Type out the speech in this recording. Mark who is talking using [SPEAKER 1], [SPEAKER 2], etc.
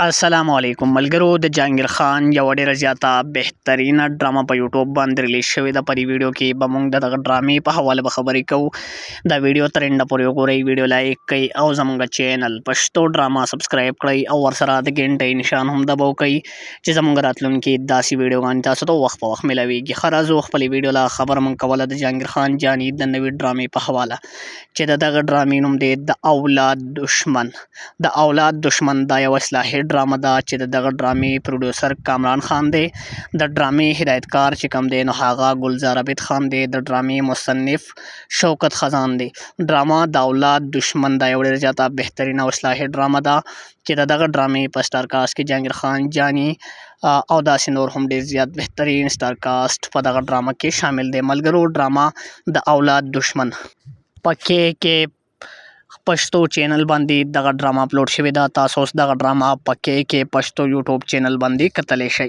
[SPEAKER 1] السلام علیکم ملګرو د جهانگیر خان یو ډیره زیاته بهترینه ډرامه په یوټیوب باندې ریلیز شوې ده. په دې ویډیو کې به موږ دغه ډرامې په حواله به خبرې کوو. دا ویډیو تر انډه پورې وګورئ، ویډیو لایک کړئ او زموږ چینل پښتو ډراما سبسکرایب کړئ او ورسره د ګنټۍ نشان هم دباو کړئ چې زموږ راتلونکي داسې ویډیوګانې تاسو ته وخت په وخت ملاویږي. ښه راځو خپلې ویډیو له خبره موږ کوله د جهانگیر خان جاني د نوې ډرامې په حواله چې د دغه ډرامې نوم دی د اولاد دشمن. د اولاد دشمن دا یو اصلاحي ډرامه ده چې د دغه ډرامې پروډوسر کامران خان دی، د ډرامې هدایتکار چې کوم دی نو هغه ګلزار عابد خان دی، د ډرامې مصنف شوکت خزان دی. ډرامه د اولاد دشمن دا یو ډېره زیاته بهترینه او اصلاحي ډرامه ده چې د دغه ډرامې په سټار کاسټ کې جهانگیر خان جاني او داسې نور هم ډېر زیات بهترین سټار کاسټ په دغه ډرامه کې شامل دی. ملګرو ډرامه د اولاد دشمن پکې کې پښتو چینل باندې دغه ډرامه اپلوډ شوې ده. تاسو اوس دغه ډرامه پکې کې پښتو یوټیوب چینل باندې کتلی شئ.